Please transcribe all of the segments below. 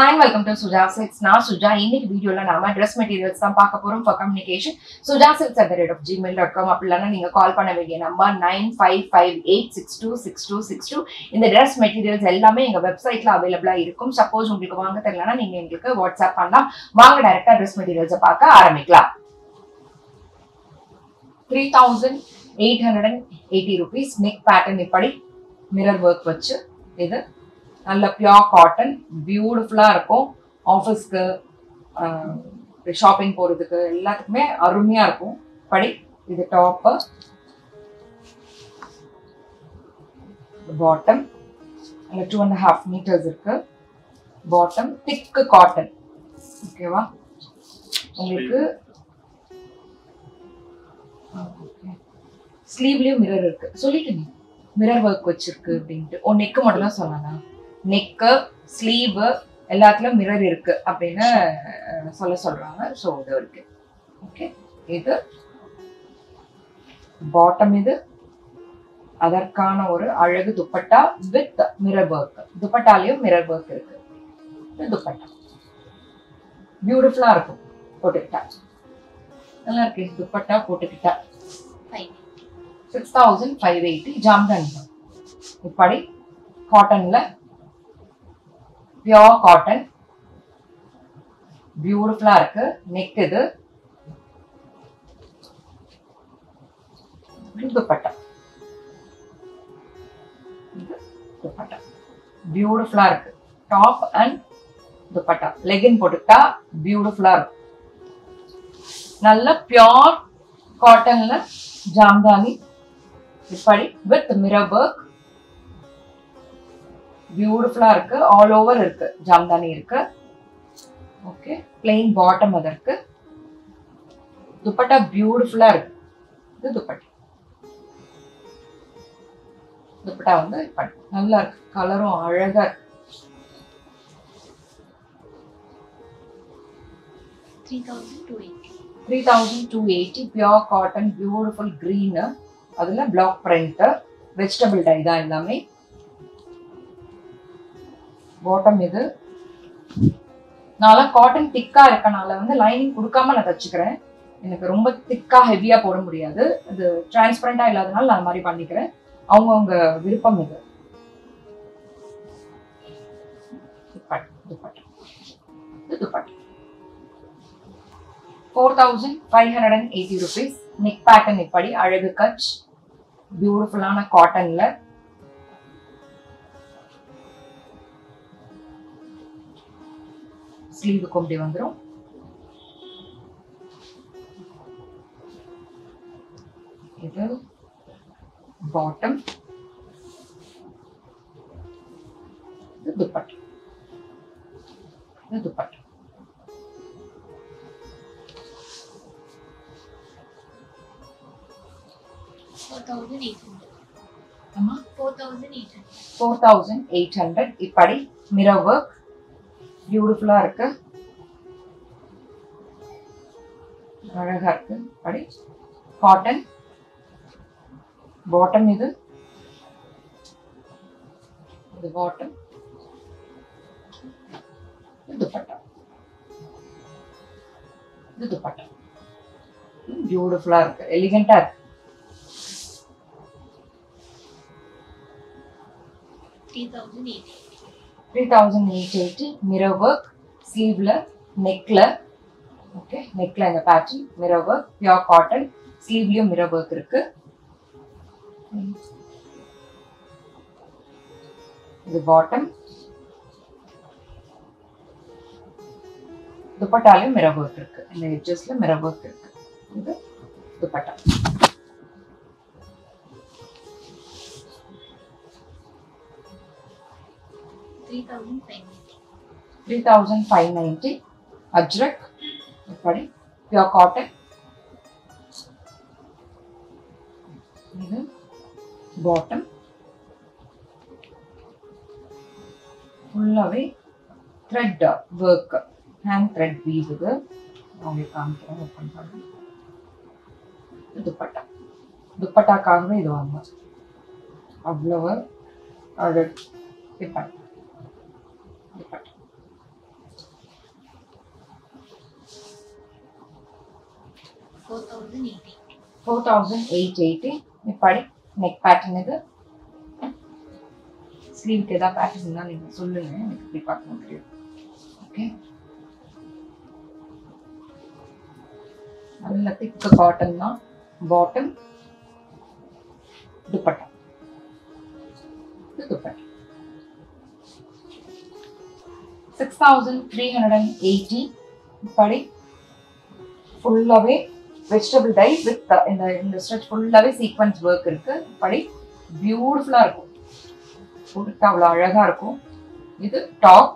Hi and welcome to Suja Silks. Now Suja, இன்னைக்கு வீடியோல நாம dress materials தான் பார்க்க போறோம் for communication. sujasilks@gmail.com அப்படிலனா நீங்க கால் பண்ண வேண்டிய நம்பர் 9558626262. இந்த dress materials எல்லாமே எங்க வெப்சைட்ல அவேலபிளா இருக்கும். சப்போஸ் உங்களுக்கு வாங்க தெரியலனா நீங்க எங்களுக்கு வாட்ஸ்அப் பண்ணலாம். வாங்க டைரக்டா dress materials பார்க்க ஆரம்பிக்கலாம். 3880 rupees neck pattern இப்படி mirror work வச்சு இது நல்ல பியூர் காட்டன் பியூட்டிஃபுல்லா இருக்கும். ஆஃபீஸ்க்கு ஷாப்பிங் போறதுக்கு எல்லாத்துக்குமே அருமையா இருக்கும். படி இது டாப், பாட்டம் 2.5 meters இருக்கு. பாட்டம் திக் காட்டன். ஓகேவா? உங்களுக்கு ஸ்லீவ்லயும் மிரர் இருக்கு. சொல்லிட்டீங்க மிரர் ஒர்க் வச்சிருக்கு அப்படின்ட்டு. நெக்கு மட்டும் தான் சொன்னாங்க. நெக்கு ஸ்லீவ் எல்லாத்துலயும் மிரர் இருக்கு அப்படின்னு சொல்றாங்க. ஸோ இது இருக்கு. ஓகே, இது பாட்டம். இது அதற்கான ஒரு அழகு துப்பட்டா வித் மிரர் ஒர்க். துப்பட்டாலையும் மிரர் ஒர்க் இருக்கு. இது துப்பட்டா பியூட்டிஃபுல்லா இருக்கும். போட்டுக்கிட்டா நல்லா இருக்கு. துப்பட்டா போட்டுக்கிட்டா 6580 ஜாம்தானி. இப்படி காட்டன்ல பியூர் காட்டன் பியூட்டிஃபுல்லா இருக்கு. நெக் இது துப்பட்டா. துப்பட்டா பியூட்டிஃபுல்லா இருக்கு. டாப் அண்ட் துப்பட்டா லெகின் போட்டுக்கிட்டா பியூட்டிஃபுல்லா இருக்கும். நல்ல பியூர் காட்டன்ல ஜாம்தானி இப்படி வித் மிரர் ஒர்க் பியூட்டிஃபுல்லா இருக்கு. ஆல் ஓவர் இருக்கு. ஜாம்தானி இருக்கு. ஓகே, பிளெயின் பாட்டம் அதற்கு. துப்பட்டா பியூட்டிஃபுல்லா இருக்கு. இது துப்பட்டா. துப்பட்டா வந்து இப்படி நல்லா இருக்கு. கலரும் அழகா இருக்கு. 3280 பியூர் காட்டன் பியூட்டிஃபுல் கிரீன். அதுல பிளாக் பிரிண்ட் வெஜிடபிள் டை தான் எல்லாமே. பாட்டம் இது நான் காட்டன் திக்கா இருக்கனால வந்து லைனிங் கொடுக்காம நான் தச்சுக்கிறேன். எனக்கு ரொம்ப திக்கா ஹெவியா போட முடியாது. இது டிரான்ஸ்பரண்டா இல்லாதனால நான் மாதிரி பண்ணிக்கிறேன். அவங்கவுங்க விருப்பம் இது. துப்பட்டா 4580 rupees. நெக் பேட்டர்ன் இப்படி அழகு கச் பியூட்டிஃபுல்லான காட்டன்ல. ஸ்லீவுக்கு இப்படி வந்துடும். இது பாட்டம். இது துப்பட்டா. இது துப்பட்டா 4800 இப்படி மிரர் ஒர்க் பியூட்டிஃபுல்லா இருக்கு. அழகா இருக்கு. இப்படி காட்டன் பாட்டம். இது இது பாட்டம். இது துப்பட்டா. இது துப்பட்டா பியூட்டிஃபுல்லா இருக்கு. எலிகண்டா இருக்கு. 3880 மிரர் ஒர்க் ஸ்லீவ்ல நெக்ல. ஓகே, நெக்ல இந்த pattern mirror work pure cotton. ஸ்லீவ்லயும் மிரர் ஒர்க் இருக்கு. இது பாட்டம். துப்பட்டாலையும் மிரர் ஒர்க் இருக்கு. இந்த எட்ஜஸ்ல மிரர் ஒர்க் இருக்கு. இது துப்பட்டா. $3,590 அஜ்ரக் இப்படி பியூர் காட்டன். இது பாட்டம். ஃபுல்லாவே thread work, hand thread we've. இது உங்களுக்கு காமிக்கிறேன். ஓப்பன் பண்ணி துப்பட்டா. துப்பட்டாக்காகவே இது வாங்க. அவ்வளவு அழகு. இப்படி 4880 இப்படி நெக் பேட்டர்ன் இது ஸ்லீவுக்கு ஏதாவது பேட்டர்ன் தான் நீங்க சொல்லுங்க எனக்கு இப்படி பார்க்கணும் தெரியும் ஓகே நல்ல திக் காட்டன் தான் பாட்டம் துப்பட்டா துப்பட்டா 6380 இப்படி ஃபுல்லாவே வெஜிடபிள் டை வித் இந்த ஸ்ட்ரெச் ஃபுல்லாவே சீக்வென்ஸ் ஒர்க் இருக்கு இப்படி பியூட்டிஃபுல்லா இருக்கும் அவ்வளவு அழகா இருக்கும் இது டாப்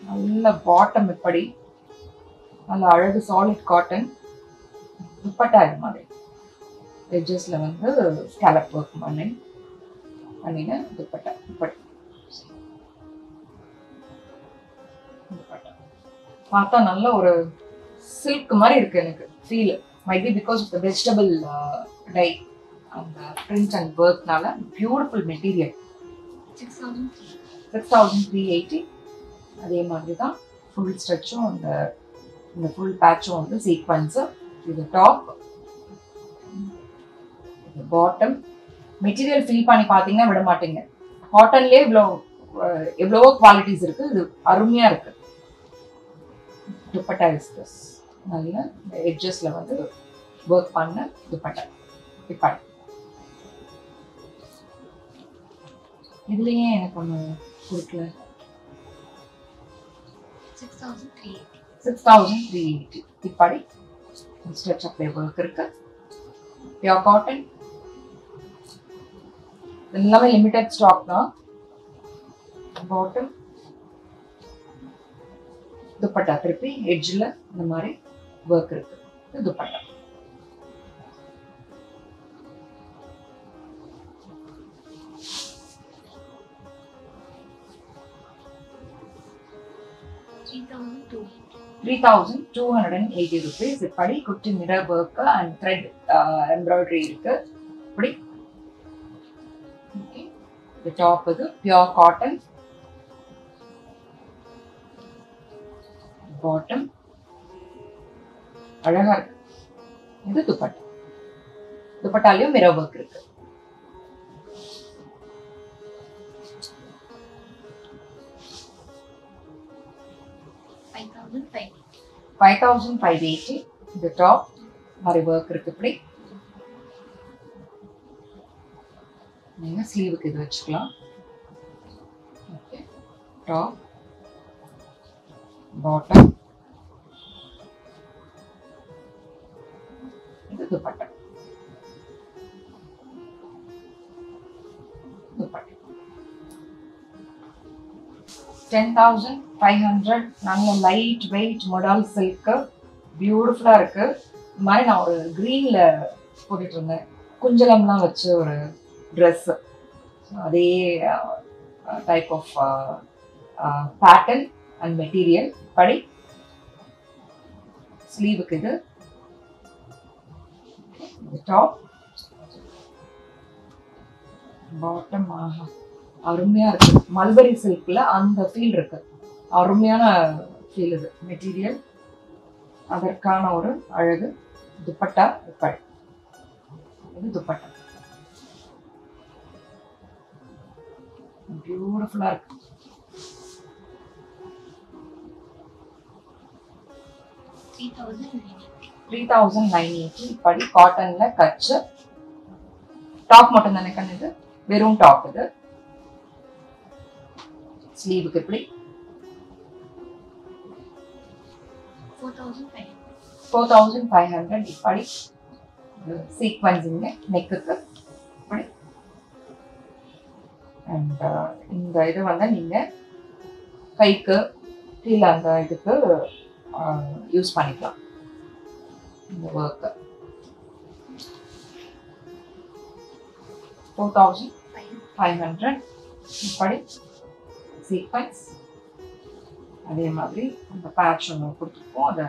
நல்ல பாட்டம் இப்படி நல்ல அழகு சாலிட் காட்டன் துப்பட்டா இது மாதிரி எட்ஜஸ்ல வந்து ஸ்கேலப் ஒர்க் பண்ணின துப்பட்டா இப்படி பார்த்தா நல்ல ஒரு சில்க் மாதிரி இருக்கு எனக்கு feel might be because of the vegetable dye அந்த பிரிண்ட் அண்ட் ஒர்க்னால பியூட்டிஃபுல் மெட்டீரியல் 6380 அதே மாதிரி தான் ஃபுல் ஸ்ட்ரெச்சும் இந்த ஃபுல் பேட்சும் வந்து சீக்வன்ஸ் இது டாப் இது பாட்டம் மெட்டீரியல் ஃபீல் பண்ணி பார்த்தீங்கன்னா விட மாட்டீங்க காட்டன்லேயே எவ்வளவோ குவாலிட்டிஸ் இருக்கு இது அருமையா இருக்கு துப்பட்டா இஸ் திஸ் நல்ல எட்ஜஸ்ல வந்து ஒர்க் பண்ண துப்பட்டா இப்படி இதுலயே எனக்கு ஒண்ணு கொடுக்கல 6380 இப்படி ஸ்ட்ரெச் அப்ளை ஒர்க் இருக்கு பியூர் காட்டன் எல்லாமே லிமிடெட் ஸ்டாக் தான் பாட்டம் துப்பட்டா திருப்பி எட்ஜ்ல இந்த மாதிரி ஒர்க் இருக்கு இது துப்பட்டா ₹3280 இப்படி குட்டி mirror work and thread embroidery இருக்கு இப்படி இந்த டாப் இது பியூர் காட்டன் பாட்டம் அழகா இருக்கு இது துப்பட்டா துப்பட்டாலையும் மிரர் ஒர்க் இருக்கு $5580 இந்த டாப் மாதிரி ஒர்க் இருக்கு இப்படி நீங்க ஸ்லீவுக்கு இது வச்சுக்கலாம் ஓகே டாப் பாட்டம் இது துப்பட்டா துப்பட்டா 10,500 நல்ல லைட் வெயிட் மொடால் சில்க் பியூட்டிஃபுல்லா இருக்கு இந்த மாதிரி நான் ஒரு கிரீன்ல போட்டுட்டு இருந்தேன் குஞ்சலம்லாம் வச்சு ஒரு ட்ரெஸ் அதே type of pattern and material படி ஸ்லீவுக்கு இது டாப் பாட்டம் அருமையா இருக்கு மல்பரி சில்க்ல அந்த ஃபீல் இருக்கு அருமையான ஃபீல் இது மெட்டீரியல் அதற்கான ஒரு அழகு துப்பட்டா இப்படி இது துப்பட்டா பியூட்டிஃபுல்லா இருக்கு $3,980 இப்படி காட்டன்ல கச்சு டாப் மட்டும் தானே கண்ணு இது வெறும் டாப் இது ஸ்லீவுக்கு இப்படி 4,500 இப்படி சீக்வன்ஸிங்க நெக்குக்கு இப்படி அண்ட் இந்த இது வந்து நீங்க கைக்கு கீழே அந்த இதுக்கு யூஸ் பண்ணிக்கலாம் இந்த ஒர்க்கு 4,500 இப்படி சீக்வன்ஸ் அதே மாதிரி அந்த பேட்ச் ஒன்று கொடுத்துருப்போம் அதை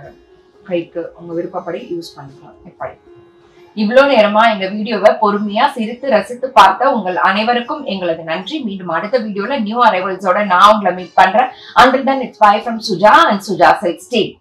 கைக்கு உங்க விருப்பப்படி யூஸ் பண்ணிக்கலாம் இப்படி இவ்வளவு நேரமா எங்க வீடியோவை பொறுமையா சிரித்து ரசித்து பார்த்த உங்கள் அனைவருக்கும் எங்களது நன்றி. மீண்டும் அடுத்த வீடியோல நியூ அரைவல்ஸோட நான் உங்களை மீட் பண்றேன். Until then, it's bye from Suja and Suja Silks team.